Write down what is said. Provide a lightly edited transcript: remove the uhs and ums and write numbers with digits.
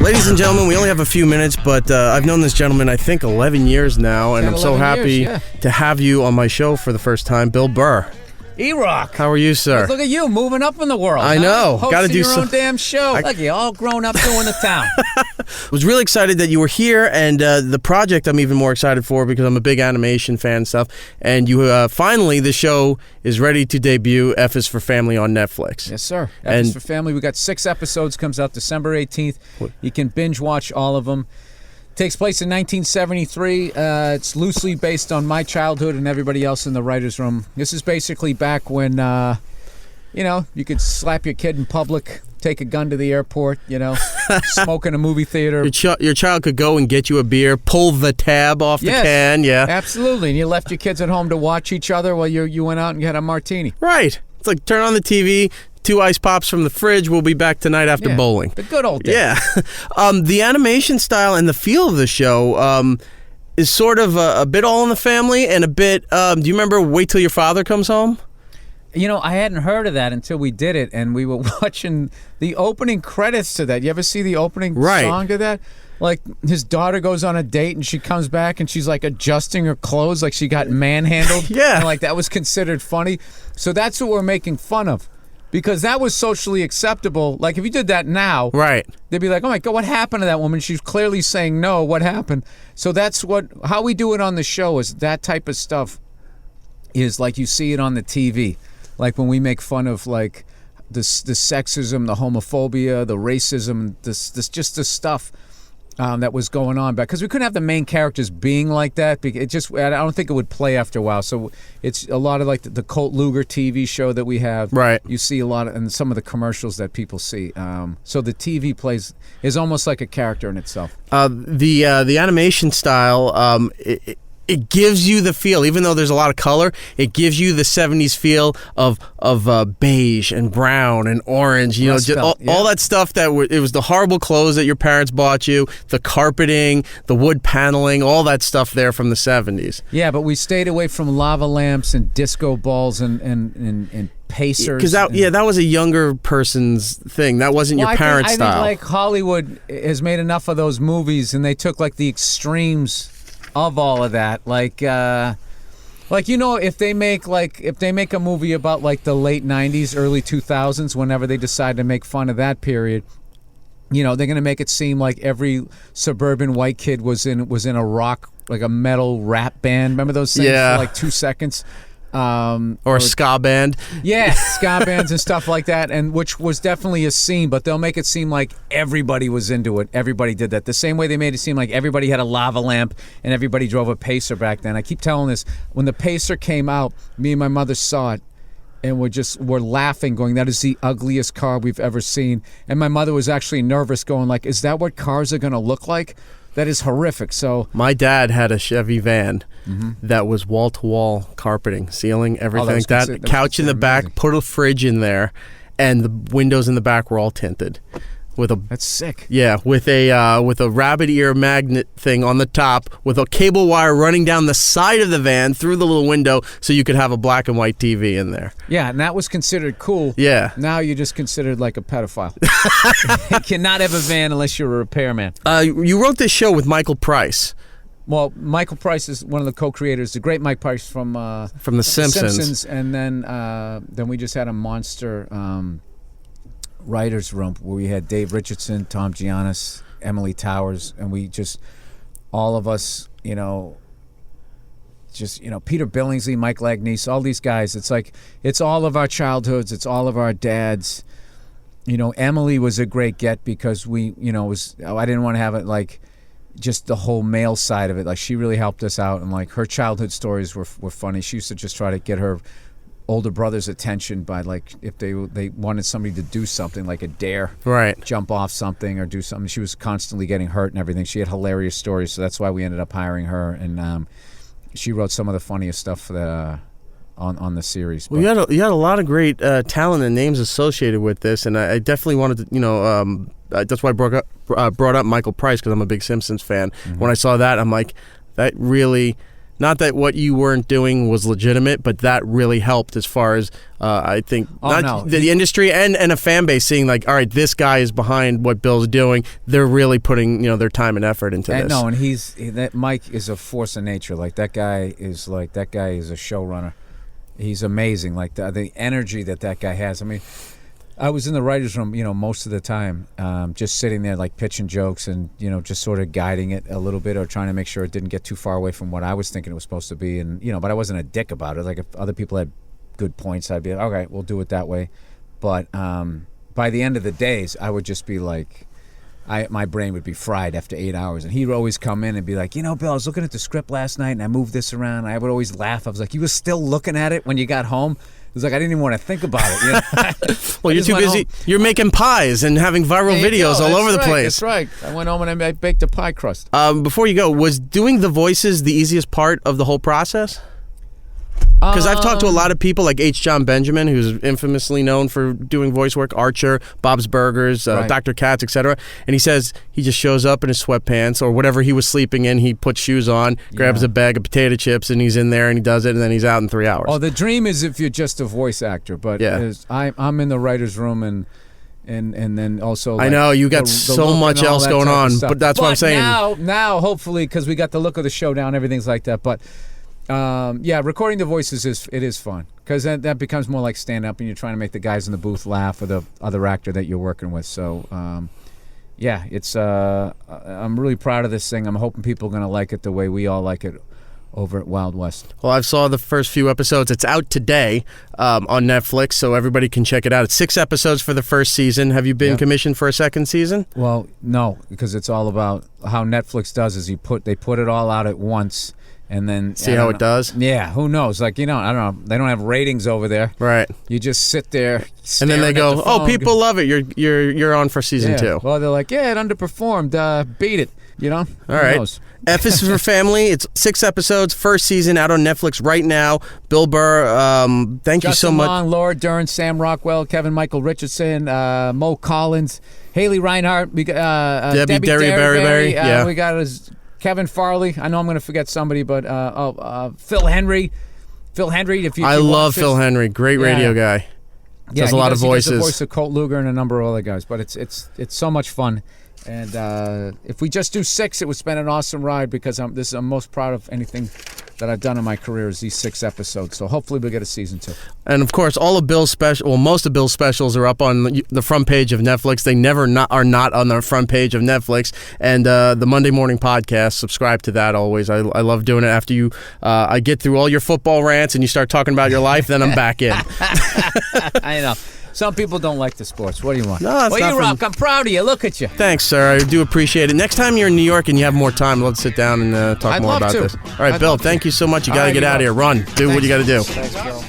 Ladies and gentlemen, we only have a few minutes, but I've known this gentleman, I think, 11 years now, and I'm so happy to have you on my show for the first time, Bill Burr. Erik. How are you, sir? Look at you, moving up in the world. I know. Got to do your own damn show. Look, you're all grown up doing the town. I was really excited that you were here, and the project I'm even more excited for because I'm a big animation fan and stuff. And you finally, the show is ready to debut. F is for Family on Netflix. Yes, sir. F is for Family. We got 6 episodes. Comes out December 18th. You can binge watch all of them. Takes place in 1973. It's loosely based on my childhood and everybody else in the writer's room. This is basically back when, you could slap your kid in public, take a gun to the airport, smoke in a movie theater. Your child could go and get you a beer, pull the tab off the can. Yeah, absolutely. And you left your kids at home to watch each other while you went out and you had a martini. Right. It's like turn on the TV. 2 ice pops from the fridge. We'll be back tonight after bowling. The good old days. Yeah. The animation style and the feel of the show is sort of a bit All in the Family and a bit, do you remember Wait Till Your Father Comes Home? I hadn't heard of that until we did it, and we were watching the opening credits to that. You ever see the opening song to that? Like, his daughter goes on a date, and she comes back, and she's, like, adjusting her clothes like she got manhandled. Yeah. And, that was considered funny. So that's what we're making fun of. Because that was socially acceptable. Like, if you did that now, they'd be like, oh, my God, what happened to that woman? She's clearly saying no. What happened? So that's how we do it on the show is that type of stuff is like you see it on the TV. Like when we make fun of, like, the sexism, the homophobia, the racism, just the stuff that was going on back, because we couldn't have the main characters being like that. I don't think it would play after a while. So it's a lot of like the Colt Luger TV show that we have. Right. You see a lot of, and some of the commercials that people see. So the TV is almost like a character in itself. The animation style, it gives you the feel, even though there's a lot of color, it gives you the 70s feel of beige and brown and orange, all that stuff it was the horrible clothes that your parents bought you, the carpeting, the wood paneling, all that stuff there from the 70s. Yeah, but we stayed away from lava lamps and disco balls and pacers. Because that was a younger person's thing. That wasn't your parents' style. I think Hollywood has made enough of those movies, and they took like the extremes of all of that, if they make a movie about like the late 90s, early 2000s, whenever they decide to make fun of that period, they're gonna make it seem like every suburban white kid was in a rock, like a metal rap band. Remember those things for like 2 seconds? Or a ska band. Yeah, ska bands and stuff like that, and which was definitely a scene, but they'll make it seem like everybody was into it. Everybody did that. The same way they made it seem like everybody had a lava lamp and everybody drove a Pacer back then. I keep telling this, when the Pacer came out, me and my mother saw it, and we're laughing, going, that is the ugliest car we've ever seen. And my mother was actually nervous, going like, is that what cars are going to look like? That is horrific. So my dad had a Chevy van that was wall-to-wall carpeting, ceiling, everything like that. Couch in the back, put a fridge in there, and the windows in the back were all tinted. That's sick. Yeah, with a rabbit ear magnet thing on the top, with a cable wire running down the side of the van through the little window, so you could have a black and white TV in there. Yeah, and that was considered cool. Yeah. Now you're just considered like a pedophile. You cannot have a van unless you're a repairman. You wrote this show with Michael Price. Well, Michael Price is one of the co-creators, the great Mike Price from The Simpsons. And then we just had a monster writer's room where we had Dave Richardson, Tom Giannis, Emily Towers, and we just, all of us, Peter Billingsley, Mike Lagnese, all these guys. It's like, it's all of our childhoods, it's all of our dads. Emily was a great get because I didn't want to have it like just the whole male side of it. Like, she really helped us out, and like her childhood stories were funny. She used to just try to get her older brother's attention by, like, if they wanted somebody to do something like a dare, jump off something or do something. She was constantly getting hurt and everything. She had hilarious stories, so that's why we ended up hiring her, and she wrote some of the funniest stuff for on the series. Well, you had a lot of great talent and names associated with this, and I definitely wanted to, that's why I brought up Michael Price, because I'm a big Simpsons fan. When I saw that, I'm like, that really Not that what you weren't doing was legitimate, but that really helped as far as I think the industry and a fan base seeing like, all right, this guy is behind what Bill's doing. They're really putting their time and effort into this. No, and that Mike is a force of nature. Like that guy is a showrunner. He's amazing. Like the energy that guy has. I mean, I was in the writer's room, most of the time, just sitting there like pitching jokes and, just sort of guiding it a little bit or trying to make sure it didn't get too far away from what I was thinking it was supposed to be. And, but I wasn't a dick about it. Like if other people had good points, I'd be like, okay, we'll do it that way. But by the end of the days, I would just be like, my brain would be fried after 8 hours. And he'd always come in and be like, Bill, I was looking at the script last night and I moved this around. I would always laugh. I was like, you were still looking at it when you got home? It was like I didn't even want to think about it. Well, you're too busy. You're making pies and having viral videos all over the place. That's right. I went home and I baked a pie crust. Before you go, was doing the voices the easiest part of the whole process? Because I've talked to a lot of people like H. John Benjamin, who's infamously known for doing voice work, Archer, Bob's Burgers, Dr. Katz, etc. And he says he just shows up in his sweatpants or whatever he was sleeping in. He puts shoes on, grabs a bag of potato chips, and he's in there and he does it, and then he's out in 3 hours. Oh, the dream is if you're just a voice actor, but I'm in the writer's room and then also I know you got so much else going on, but that's what I'm saying. Now hopefully because we got the look of the show down, everything's like that, but. Recording the voices is fun because that becomes more like stand up and you're trying to make the guys in the booth laugh or the other actor that you're working with. So, it's I'm really proud of this thing. I'm hoping people are going to like it the way we all like it over at Wild West. Well, I saw the first few episodes. It's out today on Netflix, so everybody can check it out. It's 6 episodes for the first season. Have you been commissioned for a second season? Well, no, because it's all about how Netflix does is they put it all out at once. And then see how it does. Yeah, who knows? Like I don't know. They don't have ratings over there. Right. You just sit there, and then they go, "Oh, people love it. You're on for season 2." Well, they're like, "Yeah, it underperformed. Beat it." All right. F is for Family. It's 6 episodes, first season out on Netflix right now. Bill Burr, thank you so much. Justin Long, Laura Dern, Sam Rockwell, Kevin Michael Richardson, Mo Collins, Haley Reinhart, Debbie Derry. We got Kevin Farley. I know I'm going to forget somebody, but Phil Henry. Phil Henry. I love Phil Henry. Great radio guy. Does a lot of voices. He does the voice of Colt Luger and a number of other guys. But it's so much fun. And if we just do 6, it would been an awesome ride because I'm most proud of anything that I've done in my career is these 6 episodes. So hopefully we'll get a season 2. And of course, all of Bill's most of Bill's specials are up on the front page of Netflix. They are not on the front page of Netflix. And the Monday Morning Podcast, subscribe to that always. I love doing it after I get through all your football rants and you start talking about your life, then I'm back in. I know. Some people don't like the sports. What do you want? No, that's you rock. I'm proud of you. Look at you. Thanks, sir. I do appreciate it. Next time you're in New York and you have more time, let's sit down and talk more about this. All right, Bill, thank you so much. You got to get out of here. Run. Do what you got to do. Thanks, Bill.